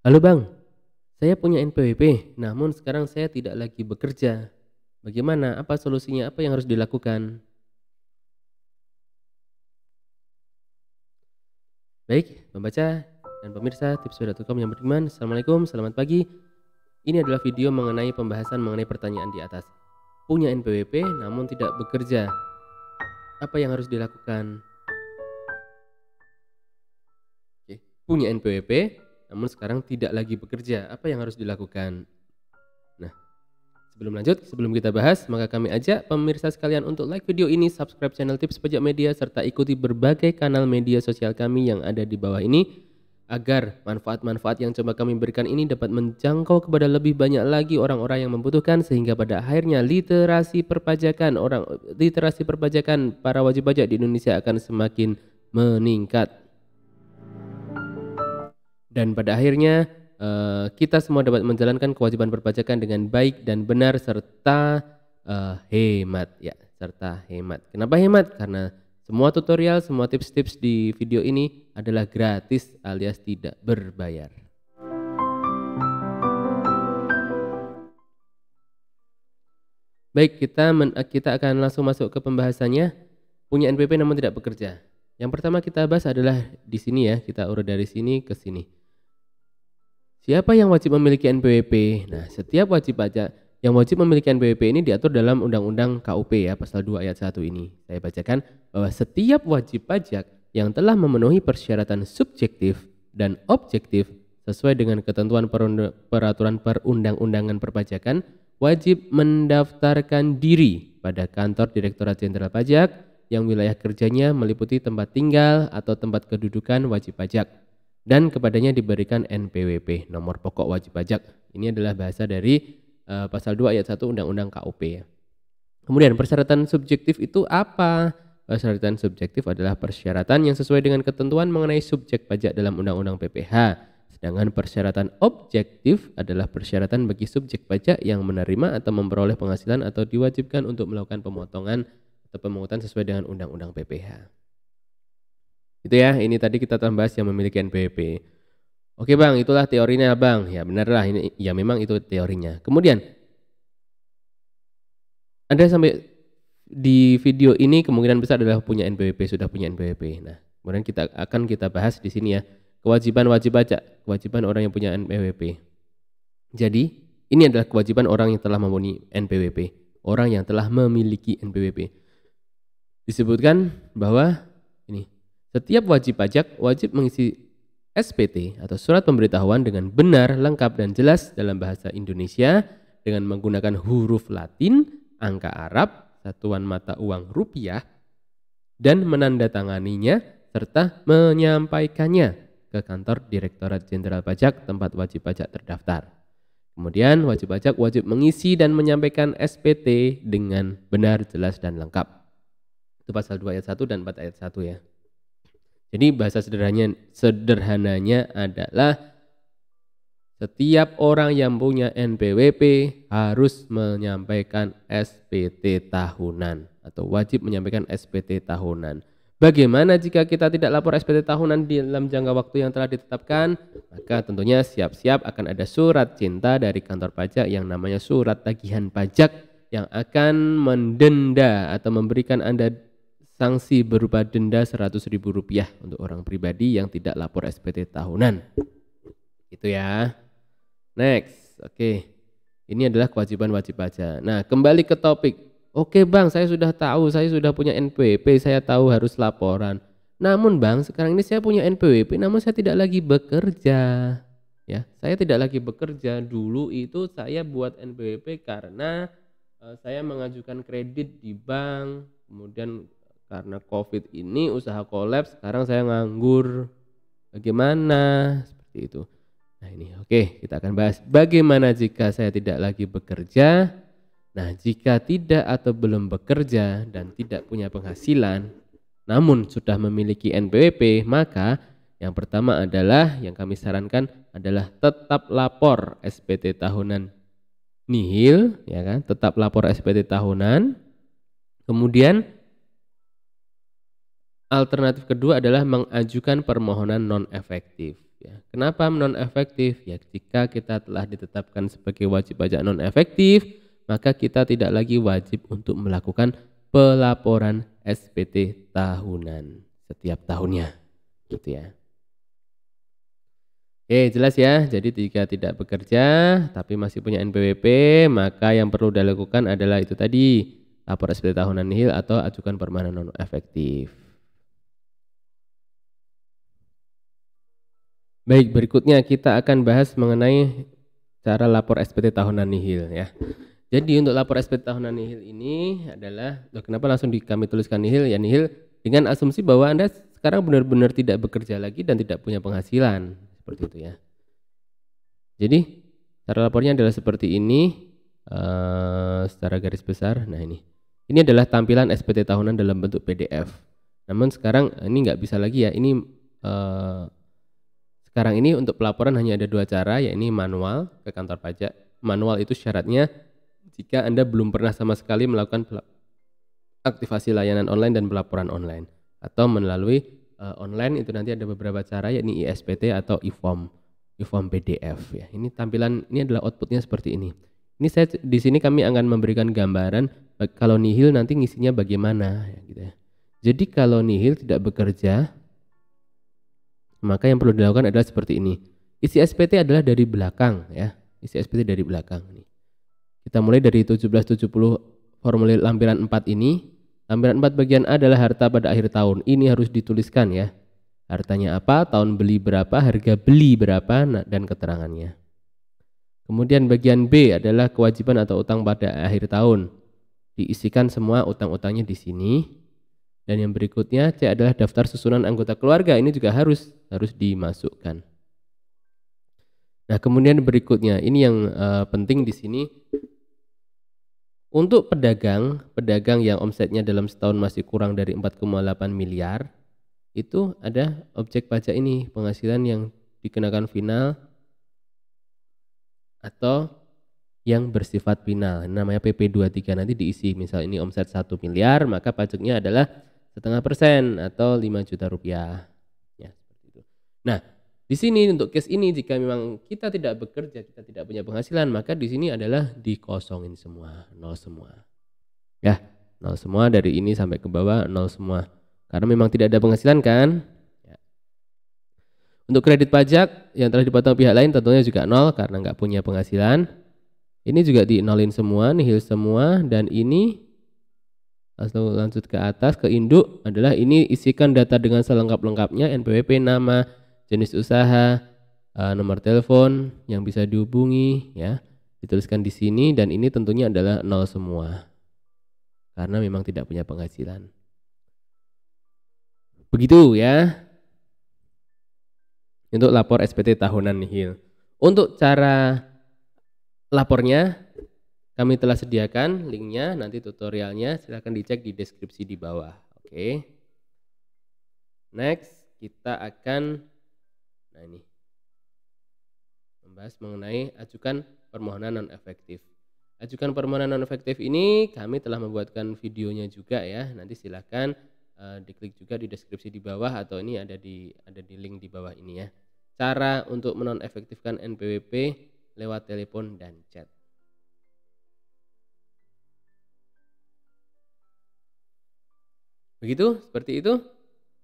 Halo Bang, saya punya NPWP, namun sekarang saya tidak lagi bekerja. Bagaimana? Apa solusinya? Apa yang harus dilakukan? Baik, pembaca dan pemirsa tipsweb.com yang beriman, Assalamualaikum, selamat pagi. Ini adalah video mengenai pembahasan mengenai pertanyaan di atas. Punya NPWP namun tidak bekerja. Apa yang harus dilakukan? Oke. Punya NPWP namun sekarang tidak lagi bekerja. Apa yang harus dilakukan? Nah, sebelum kita bahas, maka kami ajak pemirsa sekalian untuk like video ini, subscribe channel Tips Pajak Media, serta ikuti berbagai kanal media sosial kami yang ada di bawah ini, agar manfaat-manfaat yang coba kami berikan ini dapat menjangkau kepada lebih banyak lagi orang-orang yang membutuhkan, sehingga pada akhirnya literasi perpajakan para wajib pajak di Indonesia akan semakin meningkat. Dan pada akhirnya kita semua dapat menjalankan kewajiban perpajakan dengan baik dan benar serta hemat ya, serta hemat. Kenapa hemat? Karena semua tutorial, semua tips-tips di video ini adalah gratis alias tidak berbayar. Baik, kita akan langsung masuk ke pembahasannya. Punya NPWP namun tidak bekerja. Yang pertama kita bahas adalah di sini ya, kita urut dari sini ke sini. Siapa yang wajib memiliki NPWP? Nah, setiap wajib pajak yang wajib memiliki NPWP ini diatur dalam Undang-Undang KUP ya, pasal 2 ayat 1 ini. Saya bacakan bahwa setiap wajib pajak yang telah memenuhi persyaratan subjektif dan objektif sesuai dengan ketentuan peraturan perundang-undangan perpajakan wajib mendaftarkan diri pada kantor Direktorat Jenderal Pajak yang wilayah kerjanya meliputi tempat tinggal atau tempat kedudukan wajib pajak, dan kepadanya diberikan NPWP, nomor pokok wajib pajak. Ini adalah bahasa dari pasal 2 ayat 1 Undang-Undang KUP ya. Kemudian persyaratan subjektif itu apa? Persyaratan subjektif adalah persyaratan yang sesuai dengan ketentuan mengenai subjek pajak dalam Undang-Undang PPH. Sedangkan persyaratan objektif adalah persyaratan bagi subjek pajak yang menerima atau memperoleh penghasilan atau diwajibkan untuk melakukan pemotongan atau pemungutan sesuai dengan Undang-Undang PPH. Itu ya, ini tadi kita bahas yang memiliki NPWP. Oke Bang, itulah teorinya Bang. Ya benarlah, ini ya memang itu teorinya. Kemudian Anda sampai di video ini kemungkinan besar adalah punya NPWP, sudah punya NPWP. Nah, kemudian kita bahas di sini ya, kewajiban wajib pajak, kewajiban orang yang punya NPWP. Jadi, ini adalah kewajiban orang yang telah mempunyai NPWP, orang yang telah memiliki NPWP. Disebutkan bahwa ini setiap wajib pajak wajib mengisi SPT atau surat pemberitahuan dengan benar, lengkap, dan jelas dalam bahasa Indonesia dengan menggunakan huruf Latin, angka Arab, satuan mata uang rupiah, dan menandatanganinya serta menyampaikannya ke kantor Direktorat Jenderal Pajak tempat wajib pajak terdaftar. Kemudian wajib pajak wajib mengisi dan menyampaikan SPT dengan benar, jelas, dan lengkap. Itu pasal 2 ayat 1 dan 4 ayat 1 ya. Jadi bahasa sederhananya adalah setiap orang yang punya NPWP harus menyampaikan SPT tahunan atau wajib menyampaikan SPT tahunan. Bagaimana jika kita tidak lapor SPT tahunan dalam jangka waktu yang telah ditetapkan? Maka tentunya siap-siap akan ada surat cinta dari kantor pajak yang namanya surat tagihan pajak yang akan mendenda atau memberikan Anda sanksi berupa denda Rp100.000 untuk orang pribadi yang tidak lapor SPT tahunan. Itu ya. Next, oke. Ini adalah kewajiban wajib pajak. Nah, kembali ke topik. Oke Bang, saya sudah tahu, saya sudah punya NPWP, saya tahu harus laporan. Namun Bang, sekarang ini saya punya NPWP, namun saya tidak lagi bekerja. Ya, saya tidak lagi bekerja. Dulu itu saya buat NPWP karena saya mengajukan kredit di bank, kemudian karena COVID ini usaha kolaps, sekarang saya nganggur. Bagaimana? Seperti itu. Nah ini oke, kita akan bahas bagaimana jika saya tidak lagi bekerja. Nah jika tidak atau belum bekerja dan tidak punya penghasilan, namun sudah memiliki NPWP, maka yang pertama adalah yang kami sarankan adalah tetap lapor SPT tahunan nihil, ya kan? Tetap lapor SPT tahunan. Kemudian alternatif kedua adalah mengajukan permohonan non efektif. Ya. Kenapa non efektif? Ya, jika kita telah ditetapkan sebagai wajib pajak non efektif, maka kita tidak lagi wajib untuk melakukan pelaporan SPT tahunan setiap tahunnya, gitu ya. Oke, jelas ya. Jadi jika tidak bekerja tapi masih punya NPWP, maka yang perlu dilakukan adalah itu tadi, lapor SPT tahunan nihil atau ajukan permohonan non efektif. Baik, berikutnya kita akan bahas mengenai cara lapor SPT tahunan nihil ya. Jadi untuk lapor SPT tahunan nihil ini adalah, kenapa langsung kami tuliskan nihil? Ya nihil dengan asumsi bahwa Anda sekarang benar-benar tidak bekerja lagi dan tidak punya penghasilan, seperti itu ya. Jadi cara lapornya adalah seperti ini, secara garis besar. Nah ini adalah tampilan SPT tahunan dalam bentuk PDF. Namun sekarang ini nggak bisa lagi ya. Ini sekarang ini untuk pelaporan hanya ada dua cara, yakni manual ke kantor pajak. Manual itu syaratnya jika Anda belum pernah sama sekali melakukan aktivasi layanan online dan pelaporan online. Atau melalui online itu nanti ada beberapa cara, yakni ISPT atau e-form PDF ya. Ini tampilan, ini adalah outputnya seperti ini. Ini saya di sini kami akan memberikan gambaran kalau nihil nanti ngisinya bagaimana ya, gitu ya. Jadi kalau nihil tidak bekerja, maka yang perlu dilakukan adalah seperti ini. Isi SPT adalah dari belakang ya. Isi SPT dari belakang nih. Kita mulai dari 1770 formulir lampiran 4 ini. Lampiran 4 bagian A adalah harta pada akhir tahun. Ini harus dituliskan ya. Hartanya apa, tahun beli berapa, harga beli berapa, dan keterangannya. Kemudian bagian B adalah kewajiban atau utang pada akhir tahun. Diisikan semua utang-utangnya di sini. Dan yang berikutnya C adalah daftar susunan anggota keluarga. Ini juga harus dimasukkan. Nah, kemudian berikutnya ini yang penting di sini. Untuk pedagang yang omsetnya dalam setahun masih kurang dari 4,8 miliar, itu ada objek pajak ini, penghasilan yang dikenakan final atau yang bersifat final. Namanya PP23, nanti diisi. Misal ini omset 1 miliar, maka pajaknya adalah 0,5% atau 5 juta rupiah. Ya, seperti itu. Nah, di sini untuk case ini jika memang kita tidak bekerja, kita tidak punya penghasilan, maka di sini adalah dikosongin semua, nol semua. Ya, nol semua dari ini sampai ke bawah, nol semua. Karena memang tidak ada penghasilan kan. Ya. Untuk kredit pajak yang telah dipotong pihak lain tentunya juga nol karena nggak punya penghasilan. Ini juga di-nolin semua, nihil semua. Dan ini langsung lanjut ke atas ke induk adalah ini isikan data dengan selengkap-lengkapnya, NPWP, nama, jenis usaha, nomor telepon yang bisa dihubungi ya. Dituliskan di sini dan ini tentunya adalah nol semua. Karena memang tidak punya penghasilan. Begitu ya. Untuk lapor SPT tahunan nihil. Untuk cara lapornya kami telah sediakan linknya, nanti tutorialnya silahkan dicek di deskripsi di bawah. Oke. Next kita akan membahas mengenai ajukan permohonan non efektif. Ajukan permohonan non efektif ini kami telah membuatkan videonya juga ya. Nanti silahkan diklik juga di deskripsi di bawah atau ini ada di link di bawah ini ya. Cara untuk menonefektifkan NPWP lewat telepon dan chat. Begitu, seperti itu.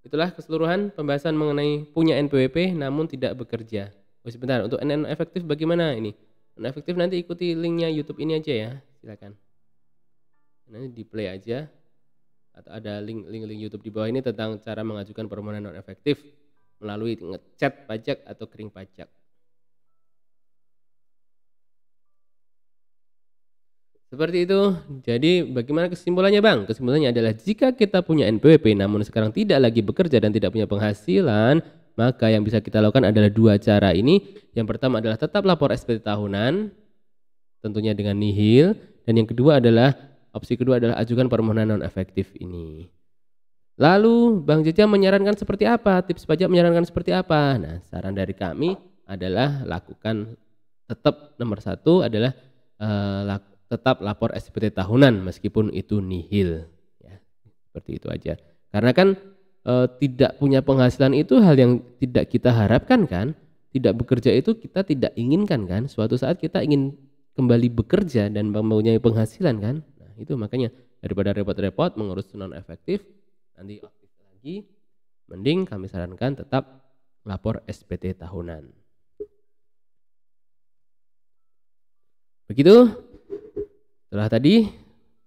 Itulah keseluruhan pembahasan mengenai punya NPWP namun tidak bekerja. Oh sebentar, untuk non efektif bagaimana ini? Non efektif nanti ikuti linknya YouTube ini aja ya, silakan. Nanti di play aja. Atau ada link YouTube di bawah ini tentang cara mengajukan permohonan non efektif melalui ngechat pajak atau kering pajak. Seperti itu. Jadi bagaimana kesimpulannya Bang? Kesimpulannya adalah jika kita punya NPWP namun sekarang tidak lagi bekerja dan tidak punya penghasilan, maka yang bisa kita lakukan adalah dua cara ini. Yang pertama adalah tetap lapor SPT tahunan, tentunya dengan nihil. Dan yang kedua adalah, opsi kedua adalah ajukan permohonan non efektif ini. Lalu Bang Jeja menyarankan seperti apa? Tips pajak menyarankan seperti apa? Nah, saran dari kami adalah lakukan tetap nomor satu adalah tetap lapor SPT tahunan meskipun itu nihil ya, seperti itu aja. Karena kan tidak punya penghasilan itu hal yang tidak kita harapkan kan. tidak bekerja itu kita tidak inginkan kan, suatu saat kita ingin kembali bekerja dan mempunyai penghasilan kan. Nah itu makanya daripada repot-repot mengurus non efektif nanti aktif lagi, mending kami sarankan tetap lapor SPT tahunan. Begitu. Setelah tadi,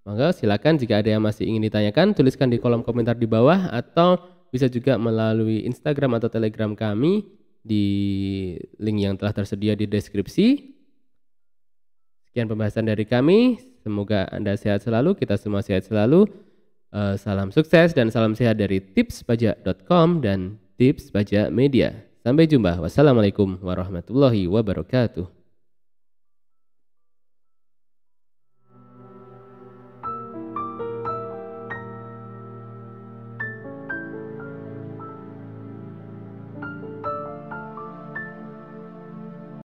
maka silakan jika ada yang masih ingin ditanyakan, tuliskan di kolom komentar di bawah atau bisa juga melalui Instagram atau Telegram kami di link yang telah tersedia di deskripsi. Sekian pembahasan dari kami, semoga Anda sehat selalu, kita semua sehat selalu. Salam sukses dan salam sehat dari tipspajak.com dan Tips Pajak Media. Sampai jumpa. Wassalamualaikum warahmatullahi wabarakatuh.